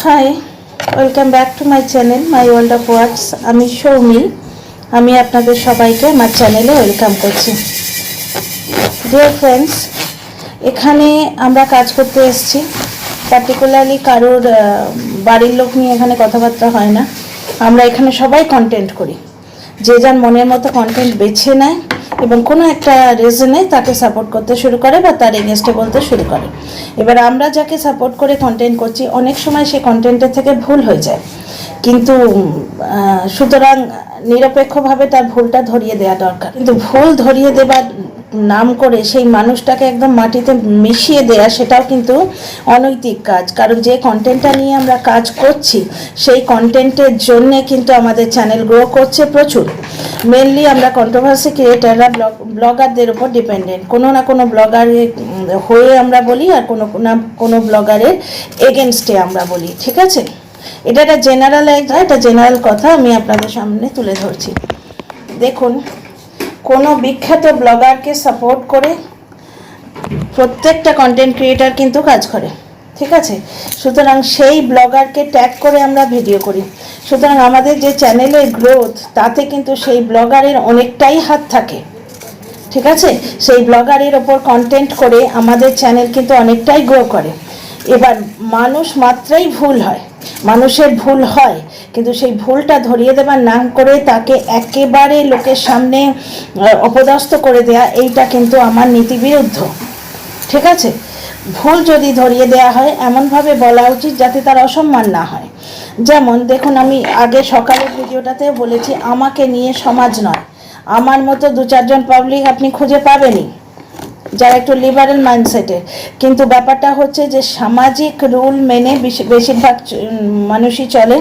High, welcome back to my channel my world of words. আমি সৌমিল। আমি আপনাদের সবাইকে আমার চ্যানেলে ওয়েলকাম করছি। ডিয়ার ফ্রেন্ডস, এখানে আমরা কাজ করতে এসেছি। পার্টিকুলারলি কারোর বাড়ির লোক নিয়ে এখানে কথাবার্তা হয় না। আমরা এখানে সবাই কন্টেন্ট করি, যে যার মনের মতো কন্টেন্ট বেছে নেয় এবং কোনো একটা রিজনে তাকে সাপোর্ট করতে শুরু করে বা তার এগেনস্টে বলতে শুরু করে। এবার আমরা যাকে সাপোর্ট করে কন্টেন্ট করছি, অনেক সময় সেই কন্টেন্টের থেকে ভুল হয়ে যায়, কিন্তু সুতরাং নিরপেক্ষভাবে তার ভুলটা ধরিয়ে দেওয়া দরকার। কিন্তু ভুল ধরিয়ে দেবার নাম করে সেই মানুষটাকে একদম মাটিতে মিশিয়ে দেয়া, সেটাও কিন্তু অনৈতিক কাজ। কারণ যে কন্টেন্টটা নিয়ে আমরা কাজ করছি, সেই কন্টেন্টের জন্যে কিন্তু আমাদের চ্যানেল গ্রো করছে প্রচুর। মেনলি আমরা কন্ট্রোভার্সি ক্রিয়েটাররা ব্লগারদের উপর ডিপেন্ডেন্ট। কোনো না কোনো ব্লগার হয়ে আমরা বলি, আর কোনো ব্লগারের এগেনস্টে আমরা বলি। ঠিক আছে, এটা একটা জেনারেল কথা আমি আপনাদের সামনে তুলে ধরছি। দেখুন, কোনো বিখ্যাত ব্লগারকে সাপোর্ট করে প্রত্যেকটা কন্টেন্ট ক্রিয়েটার কিন্তু কাজ করে। ঠিক আছে, সুতরাং সেই ব্লগারকে ট্যাগ করে আমরা ভিডিও করি। সুতরাং আমাদের যে চ্যানেলের গ্রোথ, তাতে কিন্তু সেই ব্লগারের অনেকটাই হাত থাকে। ঠিক আছে, সেই ব্লগারের ওপর কন্টেন্ট করে আমাদের চ্যানেল কিন্তু অনেকটাই গ্রো করে। এবার মানুষ মাত্রই ভুল হয়, মানুষের ভুল হয়, কিন্তু সেই ভুলটা ধরিয়ে দেবার নাম করে তাকে একেবারে লোকের সামনে অপদস্থ করে দেয়া, এইটা কিন্তু আমার নীতিবিরুদ্ধ। ঠিক আছে, ভুল যদি ধরিয়ে দেয়া হয়, এমনভাবে বলা উচিত যাতে তার অসম্মান না হয়। যেমন দেখুন, আমি আগে সকালের ভিডিওটাতে বলেছি, আমাকে নিয়ে সমাজ নয়। আমার মতো দু চারজন পাবলিক আপনি খুঁজে পাবেনই যারা একটু লিবারেল মাইন্ডসেটের, কিন্তু ব্যাপারটা হচ্ছে যে সামাজিক রুল মেনে বেশিরভাগ মানুষই চলে।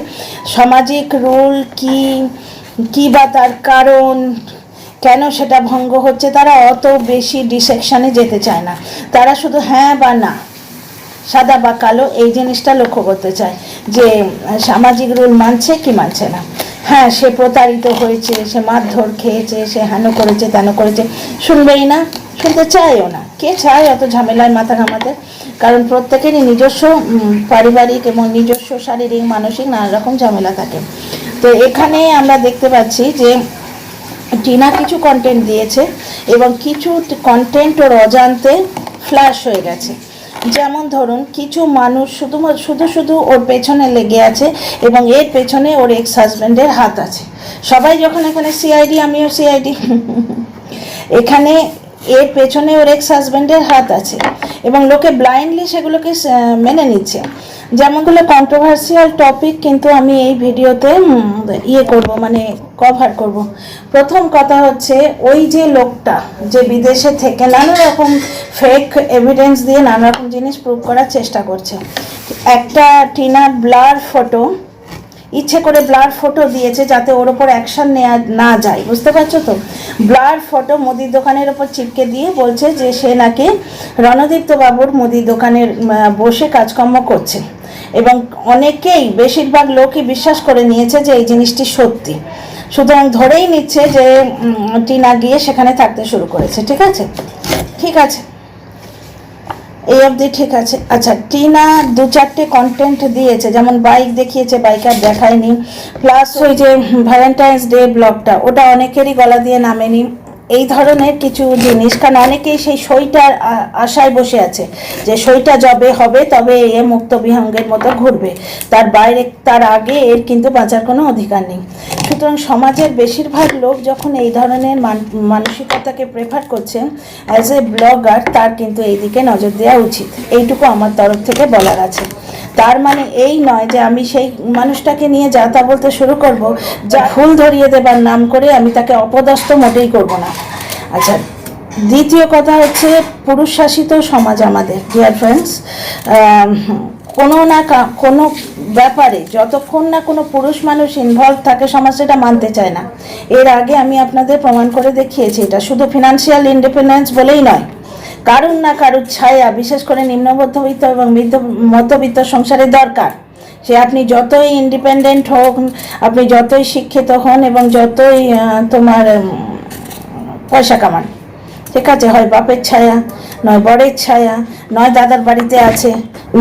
সামাজিক রুল কি বা তার কারণ কেন সেটা ভঙ্গ হচ্ছে, তারা অত বেশি ডিসেকশনে যেতে চায় না। তারা শুধু হ্যাঁ বা না, সাদা বা কালো, এই জিনিসটা লক্ষ্য করতে চায় যে সামাজিক রুল মানছে কি মানছে না। হ্যাঁ, সে প্রতারিত হয়েছে, সে মারধর খেয়েছে, সে হেন করেছে তেন করেছে, শুনবেই না, শুনতে চায়ও না। কে চায় অত ঝামেলায় মাথা ঘামাতে? কারণ প্রত্যেকেরই নিজস্ব পারিবারিক এবং নিজস্ব শারীরিক মানসিক নানা রকম ঝামেলা থাকে। তো এখানে আমরা দেখতে পাচ্ছি যে টিনা কিছু কন্টেন্ট দিয়েছে এবং কিছু কন্টেন্ট ওর অজান্তে ফ্ল্যাশ হয়ে গেছে। যেমন ধরুন, কিছু মানুষ শুধু ওর পেছনে লেগে আছে এবং এর পেছনে ওর এক্স হাজব্যান্ডের হাত আছে। সবাই যখন এখানে সিআইডি, আমিও সিআইডি, এখানে এর পেছনে ওর এক্স হাজব্যান্ডের হাত আছে এবং লোকে ব্লাইন্ডলি সেগুলোকে মেনে নিচ্ছে। যেমনগুলো কন্ট্রোভার্সিয়াল টপিক, কিন্তু আমি এই ভিডিওতে কভার করব। প্রথম কথা হচ্ছে, ওই যে লোকটা যে বিদেশে থেকে নানা রকম ফেক এভিডেন্স দিয়ে নানা রকম জিনিস প্রুভ করার চেষ্টা করছে। একটা টিনা ব্লার ফটো, ইচ্ছে করে ব্লার ফটো দিয়েছে যাতে ওর ওপর অ্যাকশন নেওয়া না যায়, বুঝতে পারছো তো? ব্লার ফটো মুদির দোকানের ওপর চিপকে দিয়ে বলছে যে সে নাকি রণদীপ্ত বাবুর মুদির দোকানের বসে কাজকর্ম করছে, এবং অনেকেই, বেশিরভাগ লোকই বিশ্বাস করে নিয়েছে যে এই জিনিসটি সত্যি। সুতরাং ধরেই নিচ্ছে যে টিনা গিয়ে সেখানে থাকতে শুরু করেছে। ঠিক আছে, এই অবধি ঠিক আছে। আচ্ছা, টিনা দু চারটে কন্টেন্ট দিয়েছে, যেমন বাইক দেখিয়েছে, বাইক আর দেখায়নি। প্লাস ওই যে ভ্যালেন্টাইন্স ডে ব্লগটা, ওটা অনেকেরই গলা দিয়ে নামেনি। এই ধরনের কিছু জিনিস, কারণ অনেকেই সেই সইটার আশায় বসে আছে যে সইটা যবে হবে তবে এ মুক্ত বিহঙ্গের মতো ঘুরবে, তার আগে এর কিন্তু বাঁচার কোনো অধিকার নেই। সুতরাং সমাজের বেশিরভাগ লোক যখন এই ধরনের মানসিকতাকে প্রেফার করছেন অ্যাজ এ ব্লগার, তার কিন্তু এই দিকে নজর দেওয়া উচিত। এইটুকু আমার তরফ থেকে বলার আছে। তার মানে এই নয় যে আমি সেই মানুষটাকে নিয়ে যা তা বলতে শুরু করব, যা ভুল ধরিয়ে দেবার নাম করে আমি তাকে অপদস্থ মোটেই করব না। আচ্ছা, দ্বিতীয় কথা হচ্ছে, পুরুষ শাসিত সমাজ আমাদের। ডিয়ার ফ্রেন্ডস, কোনো ব্যাপারে যতক্ষণ না কোনো পুরুষ মানুষ ইনভলভ থাকে, সমাজ সেটা মানতে চায় না। এর আগে আমি আপনাদের প্রমাণ করে দেখিয়েছি। এটা শুধু ফিনান্সিয়াল ইন্ডিপেন্ডেন্স বলেই নয়, কারুর না কারুর ছায়া, বিশেষ করে নিম্ন মধ্যবিত্ত এবং মধ্যবিত্ত সংসারের দরকার। সে আপনি যতই ইন্ডিপেন্ডেন্ট হোক, আপনি যতই শিক্ষিত হন এবং যতই পয়সা কামান, ঠিক আছে, হয় বাপের ছায়া, নয় বরের ছায়া, নয় দাদার বাড়িতে আছে,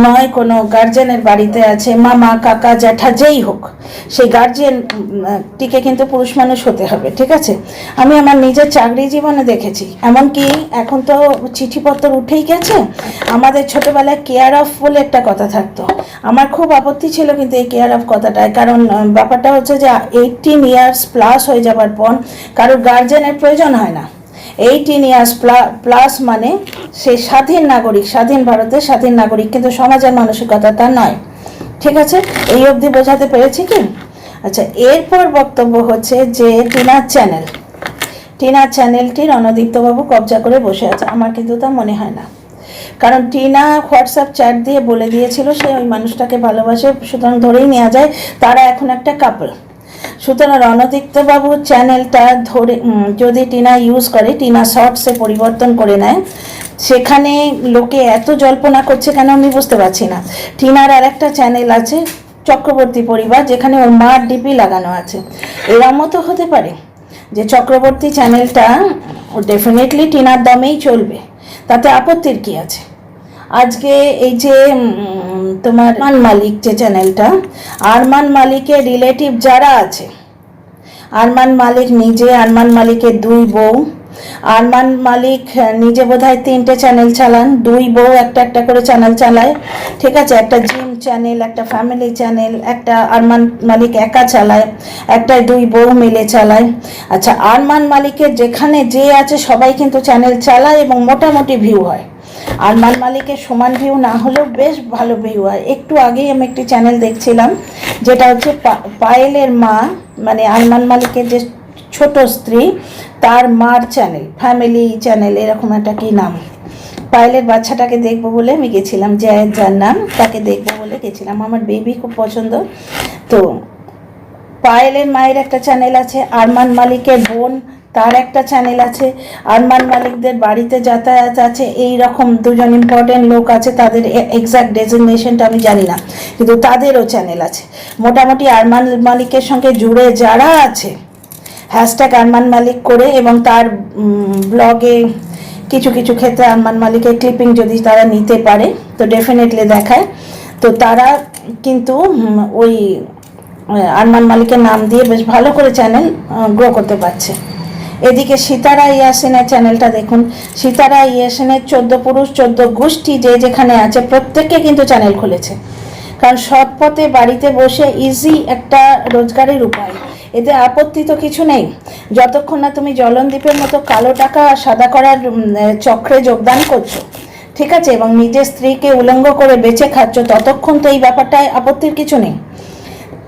নয় কোনো গার্জেনের বাড়িতে আছে, মামা কাকা জ্যাঠা যেই হোক, সেই গার্জিয়ানটিকে কিন্তু পুরুষ মানুষ হতে হবে। ঠিক আছে, আমি আমার নিজের চাকরি জীবনে দেখেছি, এমনকি এখন তো চিঠিপত্র উঠেই গেছে, আমাদের ছোটোবেলায় কেয়ার অফ বলে একটা কথা থাকতো। আমার খুব আপত্তি ছিল কিন্তু এই কেয়ার অফ কথাটায়, কারণ ব্যাপারটা হচ্ছে যে 18 ইয়ার্স প্লাস হয়ে যাবার পর কারোর গার্জেনের প্রয়োজন হয় না। 18 ইয়ার্স প্লাস মানে সে স্বাধীন নাগরিক, স্বাধীন ভারতের স্বাধীন নাগরিক, কিন্তু সমাজের মানসিকতা তা নয়। ঠিক আছে, এই অবধি বোঝাতে পেরেছি কি? আচ্ছা, এরপর বক্তব্য হচ্ছে যে টিনার চ্যানেলটি রণদীপ্তবাবু কবজা করে বসে আছে। আমার কিন্তু তা মনে হয় না, কারণ টিনা হোয়াটসঅ্যাপ চ্যাট দিয়ে বলে দিয়েছিল সে ওই মানুষটাকে ভালোবাসে, সুতরাং ধরেই নেওয়া যায় তারা এখন একটা কাপল। সুতরাং রণদীপ্তবাবুর চ্যানেলটা ধরে যদি টিনা ইউজ করে, টিনা শর্টসে পরিবর্তন করে নেয়, সেখানে লোকে এত জল্পনা করছে কেন আমি বুঝতে পারছি না। টিনার আর একটা চ্যানেল আছে চক্রবর্তী পরিবার, যেখানে ওর মার ডিপি লাগানো আছে। এরমও তো হতে পারে যে চক্রবর্তী চ্যানেলটা ডেফিনেটলি টিনার দামেই চলবে, তাতে আপত্তির কি আছে? আজকে এই যে তোমার আরমান মালিক যে চ্যানেলটা, আরমান মালিকের রিলেটিভ যারা আছে, আরমান মালিক নিজে, আরমান মালিকের 2 বউ, আরমান মালিক নিজে বোধহয় 3টে চ্যানেল চালান, 2 বউ একটা একটা করে চ্যানেল চালায়। ঠিক আছে, একটা জিম চ্যানেল, একটা ফ্যামিলি চ্যানেল, একটা আরমান মালিক একা চালায়, একটা 2 বউ মিলে চালায়। আচ্ছা, আরমান মালিকের যেখানে যে আছে সবাই কিন্তু চ্যানেল চালায় এবং মোটামুটি ভিউ হয়। আরমান মালিকের সমান ভিউ না হলেও বেশ ভালো ভিউ হয়। একটু আগেই আমি একটি চ্যানেল দেখছিলাম, যেটা হচ্ছে পায়েলের মা, মানে আরমান মালিকের যে ছোট স্ত্রী তার মার চ্যানেল, ফ্যামিলি চ্যানেল, এরকম একটা কি নাম। পায়েলের বাচ্চাটাকে দেখবো বলে আমি গেছিলাম, যার নাম, তাকে দেখবো বলে গেছিলাম। আমার বেবি খুব পছন্দ। তো পায়েলের মায়ের একটা চ্যানেল আছে, আরমান মালিকের বোন তার একটা চ্যানেল আছে, আরমান মালিকদের বাড়িতে যাতায়াত আছে, এই রকম 2জন ইম্পর্টেন্ট লোক আছে, তাদের এক্সাক্ট ডেজিগনেশনটা আমি জানি না, কিন্তু তাদেরও চ্যানেল আছে। মোটামুটি আরমান মালিকের সঙ্গে জুড়ে যারা আছে, হ্যাশট্যাগ আরমান মালিক করে, এবং তার ব্লগে কিছু কিছু ক্ষেত্রে আরমান মালিকের ক্লিপিং যদি তারা নিতে পারে তো ডেফিনেটলি দেখায়, তো তারা কিন্তু ওই আরমান মালিকের নাম দিয়ে বেশ ভালো করে চ্যানেল গ্রো করতে পারছে। এদিকে সিতারা ইয়াসিনের চ্যানেলটা দেখুন, সিতারা ইয়াসিনের 14 পুরুষ 14 গোষ্ঠী যে যেখানে আছে প্রত্যেককে কিন্তু চ্যানেল খুলেছে, কারণ সৎ পথে বাড়িতে বসে ইজি একটা রোজগারের উপায়, এতে আপত্তি তো কিছু নেই, যতক্ষণ না তুমি জলনদীপের মতো কালো টাকা সাদা করার চক্রে যোগদান করছো। ঠিক আছে, এবং নিজের স্ত্রীকে উলঙ্গ করে বেঁচে খাচ্ছ, ততক্ষণ তো এই ব্যাপারটায় আপত্তির কিছু নেই।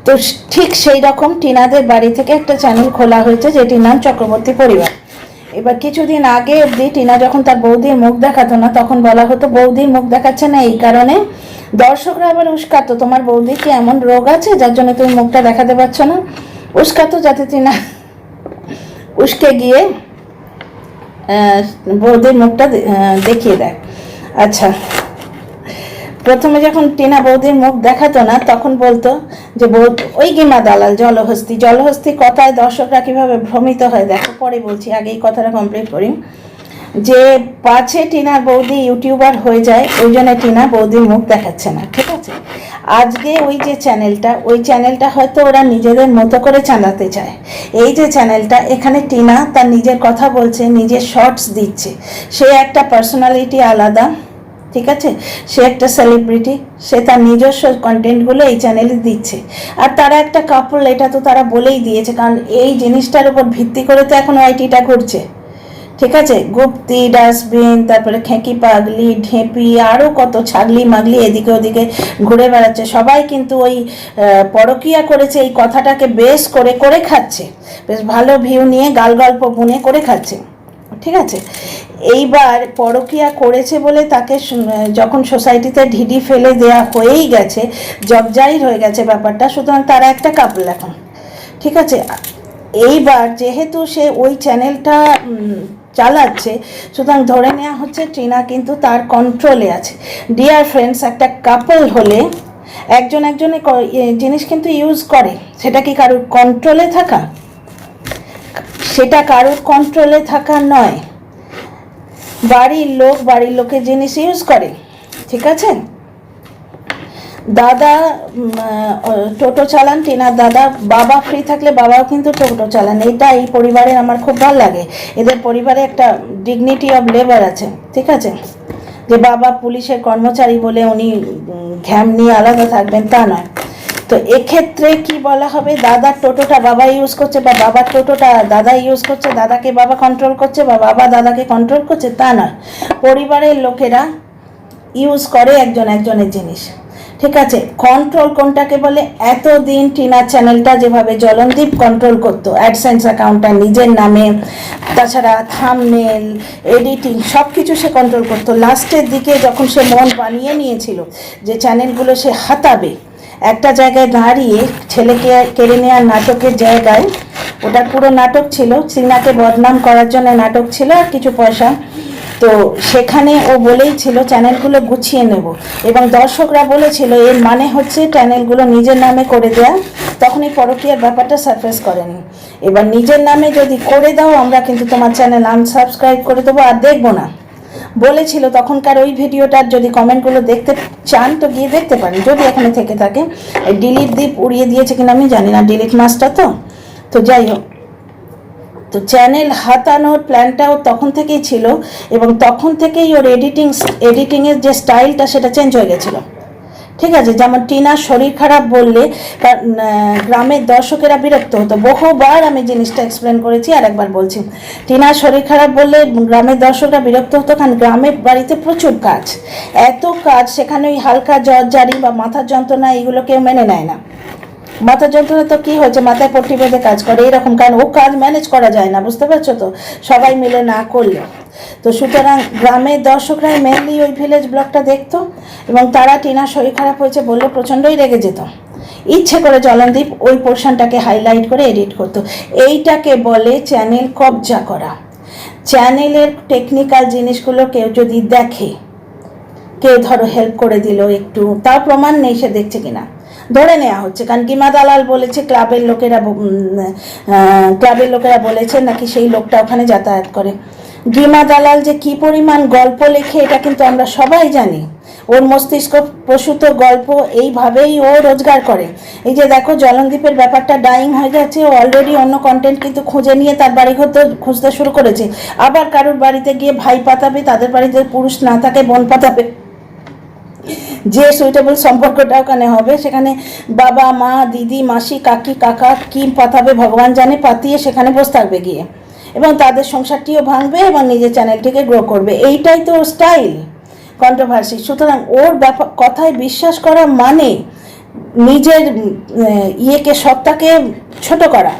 তো ঠিক সেই রকম টিনাদের বাড়ি থেকে একটা চ্যানেল খোলা হয়েছে, যেটির নাম চক্রবর্তী পরিবার। এবার কিছুদিন আগে অবধি টিনা যখন তার বৌদির মুখ দেখাতো না, তখন বলা হতো বৌদির মুখ দেখাচ্ছে না এই কারণে দর্শকরা আবার উস্কাতো, তোমার বৌদির কি এমন রোগ আছে যার জন্য তুমি মুখটা দেখাতে পারছো না, উস্কাতো, যাতে টিনা উস্কে গিয়ে বৌদির মুখটা দেখিয়ে দেয়। আচ্ছা, প্রথমে যখন টিনা বৌদির মুখ দেখাতো না তখন বলতো যে ওই গিমা দালাল জলহস্তি কথায় দর্শকরা কীভাবে ভ্রমিত হয় দেখো, পরে বলছি, আগে এই কথাটা কমপ্লিট করি। যে পাছে টিনার বৌদি ইউটিউবার হয়ে যায়, ওই জন্য টিনা বৌদির মুখ দেখাচ্ছে না। ঠিক আছে, আজকে ওই যে চ্যানেলটা, ওই চ্যানেলটা হয়তো ওরা নিজেদের মতো করে চালাতে চায়। এই যে চ্যানেলটা, এখানে টিনা তার নিজের কথা বলছে, নিজের শর্টস দিচ্ছে, সে একটা পার্সোনালিটি আলাদা। ঠিক আছে, সে একটা সেলিব্রিটি, সে তার নিজস্ব কন্টেন্টগুলো এই চ্যানেলে দিচ্ছে, আর তারা একটা কাপল, এটা তো তারা বলেই দিয়েছে, কারণ এই জিনিসটার উপর ভিত্তি করে তো এখন ওয়াইটিটা ঘুরছে। ঠিক আছে, গুপ্তি, ডাস্টবিন, তারপরে খেঁকি পাগলি, ঢেঁপি, আরও কত ছাগলি মাগলি এদিকে ওদিকে ঘুরে বেড়াচ্ছে, সবাই কিন্তু ওই পরকীয়া করেছে এই কথাটাকে বেশ করে করে খাচ্ছে, বেশ ভালো ভিউ নিয়ে গাল গল্প বুনে করে খাচ্ছে। ঠিক আছে, এইবার পরকীয়া করেছে বলে তাকে যখন সোসাইটিতে ঢিডি ফেলে দেয়া হয়েই গেছে, জবজাহির হয়ে গেছে ব্যাপারটা, সুতরাং তারা একটা কাপল এখন। ঠিক আছে, এইবার যেহেতু সে ওই চ্যানেলটা চালাচ্ছে, সুতরাং ধরে নেওয়া হচ্ছে টিনা কিন্তু তার কন্ট্রোলে আছে। ডিয়ার ফ্রেন্ডস, একটা কাপল হলে একজন একজনের জিনিস কিন্তু ইউজ করে, সেটা কি কারোর কন্ট্রোলে থাকা? সেটা কারোর কন্ট্রোলে থাকা নয়। বাড়ির লোকের জিনিস ইউজ করে, ঠিক আছে। দাদা টোটো চালান, টিনার দাদা। বাবা ফ্রি থাকলে বাবাও কিন্তু টোটো চালান। এই পরিবারের আমার খুব ভালো লাগে। এদের পরিবারে একটা ডিগনিটি অফ লেবার আছে, ঠিক আছে। যে বাবা পুলিশের কর্মচারী বলে উনি ঘ্যাম নিয়ে আলাদা থাকবেন তা নয়। তো এক্ষেত্রে কি বলা হবে, দাদার টোটোটা বাবা ইউজ করছে বা বাবার টোটোটা দাদা ইউজ করছে, দাদাকে বাবা কন্ট্রোল করছে বা বাবা দাদাকে কন্ট্রোল করছে তা নয়। পরিবারের লোকেরা ইউজ করে একজনের জিনিস, ঠিক আছে। কন্ট্রোল কোনটাকে বলে, এতদিন টিনার চ্যানেলটা যেভাবে জলনদীপ কন্ট্রোল করতো, অ্যাডসেন্স অ্যাকাউন্টটা নিজের নামে, তাছাড়া থাম্বনেল, এডিটিং সব কিছু সে কন্ট্রোল করতো। লাস্টের দিকে যখন সে মন বানিয়ে নিয়েছিল যে চ্যানেলগুলো সে হাতাবে, একটা জায়গায় দাঁড়িয়ে ছেলেকে কেড়ে নেওয়ার নাটকের জায়গায়, ওটা পুরো নাটক ছিল, টিনাকে বদনাম করার জন্য নাটক ছিল আর কিছু পয়সা, তো সেখানে ও বলেই ছিল চ্যানেলগুলো গুছিয়ে নেব, এবং দর্শকরা বলেছিল এর মানে হচ্ছে চ্যানেলগুলো নিজের নামে করে দেয়া। তখন এই পরকীয়ার ব্যাপারটা সারফেস করেনি। এবার নিজের নামে যদি করে দাও আমরা কিন্তু তোমার চ্যানেল আনসাবস্ক্রাইব করে দেবো আর দেখবো না বলেছিল তখনকার। ওই ভিডিওটার যদি কমেন্টগুলো দেখতে চান তো গিয়ে দেখতে পারেন, যদি এখানে থেকে থাকে। ডিলিট দ্বীপ উড়িয়ে দিয়েছে কিনা আমি জানি না, ডিলিট মাস্টার তো যাই হোক, তো চ্যানেল হাতানোর প্ল্যানটাও তখন থেকেই ছিল, এবং তখন থেকেই ওর এডিটিংয়ের যে স্টাইলটা সেটা চেঞ্জ হয়ে গেছিলো, ঠিক আছে। যেমন টিনার শরীর খারাপ বললে গ্রামের দর্শকেরা বিরক্ত হতো। বহুবার আমি জিনিসটা এক্সপ্লেন করেছি, আর একবার বলছি। টিনার শরীর খারাপ বললে গ্রামের দর্শকরা বিরক্ত হতো, কারণ গ্রামের বাড়িতে প্রচুর কাজ, এত কাজ, সেখানে ওই হালকা জ্বর জারি বা মাথার যন্ত্রণা এগুলো কেউ মেনে নেয় না। মাথার যন্ত্রণা তো কী হয়েছে, মাথায় পট্টি বেঁধে কাজ করে এরকম, কারণ ও কাজ ম্যানেজ করা যায় না, বুঝতে পারছো তো, সবাই মিলে না করলে। তো সুতরাং গ্রামের দর্শকরাই মেনলি ওই ভিলেজ ব্লগটা দেখতো, এবং তারা টিনার শরীর খারাপ হয়েছে বললে প্রচণ্ডই রেগে যেত। ইচ্ছে করে জলনদীপ ওই পোর্শনটাকে হাইলাইট করে এডিট করতো। এইটাকে বলে চ্যানেল কবজা করা। চ্যানেলের টেকনিক্যাল জিনিসগুলো কেউ যদি দেখে, কেউ ধরো হেল্প করে দিল একটু, তার প্রমাণ নেই সে দেখছে কিনা, ধরে নেওয়া হচ্ছে। কারণ গিমা দালাল বলেছে ক্লাবের লোকেরা বলেছে নাকি সেই লোকটা ওখানে যাতায়াত করে। গিমা দালাল যে কি পরিমাণ গল্প লেখে এটা কিন্তু আমরা সবাই জানি। ওর মস্তিষ্ক প্রসূত গল্প, এইভাবেই ও রোজগার করে। এই যে দেখো জলনদীপের ব্যাপারটা ডাইং হয়ে যাচ্ছে, ও অলরেডি অন্য কন্টেন্ট কিন্তু খুঁজে নিয়ে তার বাড়ি খুঁজতে শুরু করেছে। আবার কারোর বাড়িতে গিয়ে ভাই পাতাবে, তাদের বাড়িতে পুরুষ না থাকে বোন পাতাবে, যে সুইটেবল সম্পর্কটা ওখানে হবে সেখানে বাবা মা দিদি মাসি কাকি কাকা কি পাতাবে ভগবান জানে, পাতিয়ে সেখানে বসে থাকবে গিয়ে, এবং তাদের সংসারটিও ভাঙবে এবং নিজের চ্যানেলটিকে গ্রো করবে। এইটাই তো স্টাইল, কন্ট্রোভার্সি। সুতরাং ওর কথায় বিশ্বাস করা মানে নিজের সত্তাকে ছোট করা,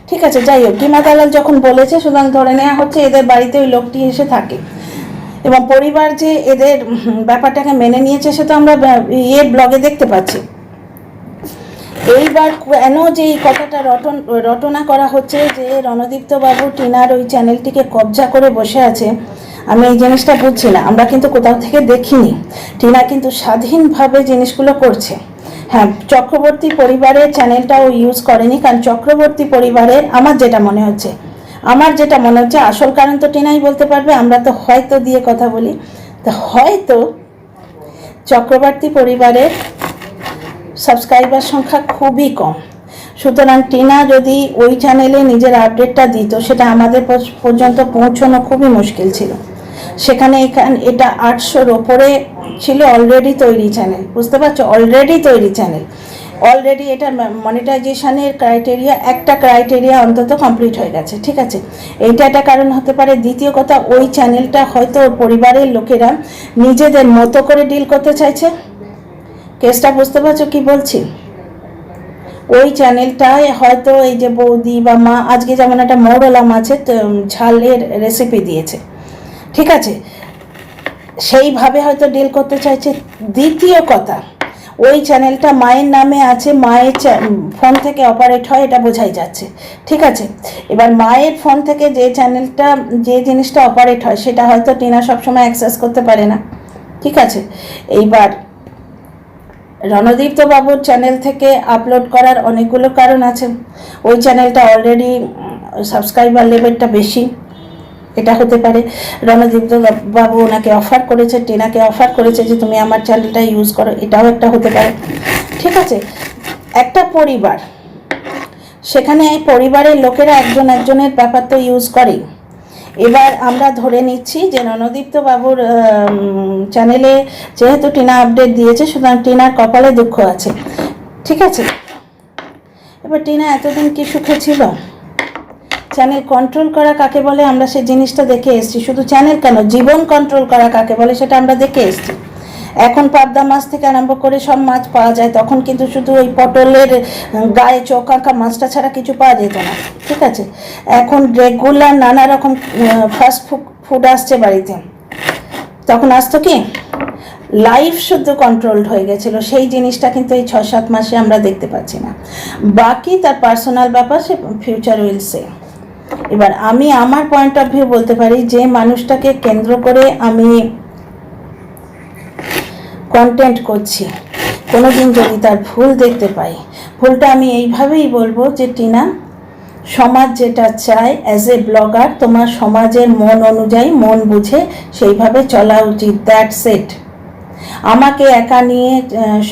ঠিক আছে। যাই হোক, গিমা দালাল যখন বলেছে সুতরাং ধরে নেওয়া হচ্ছে এদের বাড়িতে ওই লোকটি এসে থাকে, এবং পরিবার যে এদের ব্যাপারটাকে মেনে নিয়েছে সে তো আমরা ব্লগে দেখতে পাচ্ছি। এইবার কেন যে এই কথাটা রটনা করা হচ্ছে যে রণদীপ্ত বাবু টিনার ওই চ্যানেলটিকে কবজা করে বসে আছে, আমি এই জিনিসটা বুঝছি না। আমরা কিন্তু কোথাও থেকে দেখিনি, টিনা কিন্তু স্বাধীনভাবে জিনিসগুলো করছে। হ্যাঁ, চক্রবর্তী পরিবারের চ্যানেলটাও ইউজ করেনি, কারণ চক্রবর্তী পরিবারের আমার যেটা মনে হচ্ছে আসল কারণ তো টিনাই বলতে পারবে, আমরা তো হয়তো দিয়ে কথা বলি। তো হয়তো চক্রবর্তী পরিবারের সাবস্ক্রাইবার সংখ্যা খুবই কম, সুতরাং টিনা যদি ওই চ্যানেলে নিজের আপডেটটা দিত সেটা আমাদের পর্যন্ত পৌঁছানো খুবই মুশকিল ছিল। সেখানে এটা 800-র ওপরে ছিল অলরেডি তৈরি চ্যানেল, বুঝতে পারছো, অলরেডি তৈরি চ্যানেল, অলরেডি এটা মনিটাইজেশনের একটা ক্রাইটেরিয়া অন্তত কমপ্লিট হয়ে গেছে, ঠিক আছে। এইটা একটা কারণ হতে পারে। দ্বিতীয় কথা, ওই চ্যানেলটা হয়তো পরিবারের লোকেরা নিজেদের মতো করে ডিল করতে চাইছে। কেসটা বুঝতে পারছো কি বলছি? ওই চ্যানেলটায় হয়তো এই যে বৌদি বা মা, আজকে যেমন একটা মোড়লা মাছের ঝালের রেসিপি দিয়েছে, ঠিক আছে, সেইভাবে হয়তো ডিল করতে চাইছে। দ্বিতীয় কথা, ওই চ্যানেলটা মায়ের নামে আছে, মায়ের ফোন থেকে অপারেট হয়, এটা বোঝাই যাচ্ছে, ঠিক আছে। এবার মায়ের ফোন থেকে যে জিনিসটা অপারেট হয় সেটা হয়তো টিনা সবসময় অ্যাক্সেস করতে পারে না, ঠিক আছে। এইবার রণদীপ্ত বাবুর চ্যানেল থেকে আপলোড করার অনেকগুলো কারণ আছে। ওই চ্যানেলটা অলরেডি সাবস্ক্রাইবার লেভেলটা বেশি, এটা হতে পারে রণদীপ্ত বাবু ওনাকে অফার করেছে, টিনাকে অফার করেছে যে তুমি আমার চ্যানেলটা ইউজ করো, এটাও একটা হতে পারে। ঠিক আছে, একটা পরিবার, সেখানে পরিবারের লোকেরা একজন একজনের ব্যাপার তো ইউজ করেই। এবার আমরা ধরে নিচ্ছি যে রণদীপ্ত বাবুর চ্যানেলে যেহেতু টিনা আপডেট দিয়েছে, সুতরাং টিনার কপালে দুঃখ আছে। ঠিক আছে, এবার টিনা এতদিন কি সুখে ছিল? চ্যানেল কন্ট্রোল করা কাকে বলে আমরা সেই জিনিসটা দেখে এসেছি। শুধু চ্যানেল কেন, জীবন কন্ট্রোল করা কাকে বলে সেটা আমরা দেখে এসেছি। এখন পাবদা মাছ থেকে আরম্ভ করে সব মাছ পাওয়া যায়, তখন কিন্তু শুধু ওই পটলের গায়ে চোখ আঁকা মাছটা ছাড়া কিছু পাওয়া যেত না। ঠিক আছে, এখন রেগুলার নানা রকম ফাস্ট ফুড আসছে বাড়িতে, তখন আসতো কি লাইফ শুদ্ধ কন্ট্রোলড হয়ে গেছিলো, সেই জিনিসটা কিন্তু এই 6-7 মাসে আমরা দেখতে পাচ্ছি না। বাকি তার পার্সোনাল ব্যাপার, সে ফিউচার উইল সে। এবার আমি আমার পয়েন্ট অফ ভিউ বলতে পারি, যে মানুষটাকে কেন্দ্র করে আমি কন্টেন্ট করছি, কোনোদিন যদি তার ভুল দেখতে পাই, ভুলটা আমি এইভাবেই বলবো যে টিনা, সমাজ যেটা চায় অ্যাজ এ ব্লগার, তোমার সমাজের মন অনুযায়ী, মন বুঝে সেইভাবে চলা উচিত, দ্যাটস ইট। আমাকে একা নিয়ে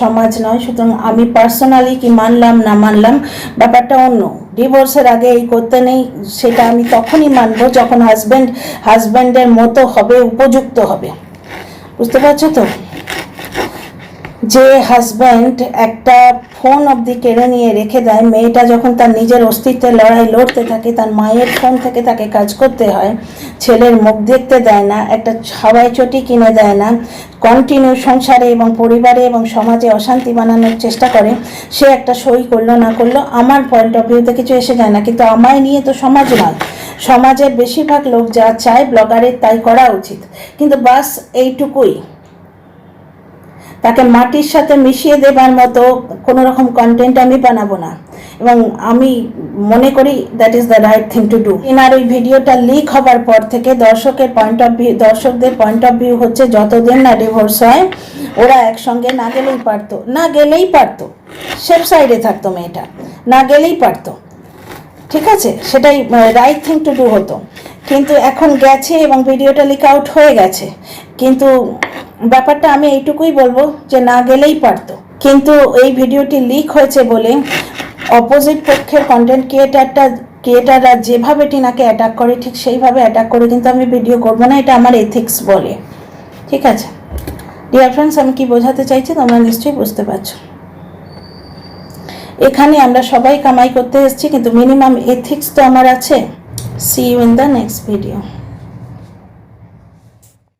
সমাজ নয়। সুতরাং আমি পার্সোনালি কি মানলাম না মানলাম ব্যাপারটা অন্য। ডিভোর্সের আগে এই করতে নেই, সেটা আমি তখনই মানবো যখন হাজব্যান্ডের মতো হবে, উপযুক্ত হবে। বুঝতে পারছো তো? যে হাজব্যান্ড একটা ফোন অবধি কেড়ে নিয়ে রেখে দেয়, মেয়েটা যখন তার নিজের অস্তিত্বের লড়াই লড়তে থাকে, তার মায়ের ফোন থেকে তাকে কাজ করতে হয়, ছেলের মুখ দেখতে দেয় না, একটা হাওয়াই চটি কিনে দেয় না, কন্টিনিউ সংসারে এবং পরিবারে এবং সমাজে অশান্তি বানানোর চেষ্টা করে, সে একটা সই করলো না করলো আমার পয়েন্ট অফ ভিউতে কিছু এসে যায় না। কিন্তু আমায় নিয়ে তো সমাজ নয়, সমাজের বেশিরভাগ লোক যা চায় ব্লগারের তাই করা উচিত। কিন্তু বাস এইটুকুই, তাকে মাটির সাথে মিশিয়ে দেবার মতো কোনো রকম কন্টেন্ট আমি বানাবো না, এবং আমি মনে করি that is the right thing to do. এনার ওই ভিডিওটা লিক হবার পর থেকে দর্শকদের পয়েন্ট অফ ভিউ হচ্ছে যতদিন না ডিভোর্স হয় ওরা একসঙ্গে না গেলেই পারতো, সেফ সাইডে থাকতো মেয়েটা, না গেলেই পারতো। ঠিক আছে, সেটাই রাইট থিং টু ডু হতো। কিন্তু এখন গেছে এবং ভিডিওটা লিক আউট হয়ে গেছে, কিন্তু ব্যাপারটা আমি এইটুকুই বলবো যে না গেলেই পারতো। কিন্তু এই ভিডিওটি লিক হয়েছে বলে অপোজিট পক্ষের কন্টেন্ট ক্রিয়েটাররা যেভাবে টিনাকে অ্যাটাক করে, ঠিক সেইভাবে অ্যাটাক করে কিন্তু আমি ভিডিও করবো না, এটা আমার এথিক্স বলে। ঠিক আছে ডিয়ার ফ্রেন্ডস, আমি কি বোঝাতে চাইছি তোমরা নিশ্চয়ই বুঝতে পারছো। এখানে আমরা সবাই কামাই করতে এসেছি, কিন্তু মিনিমাম এথিক্স তো আমার আছে। See you in the next video.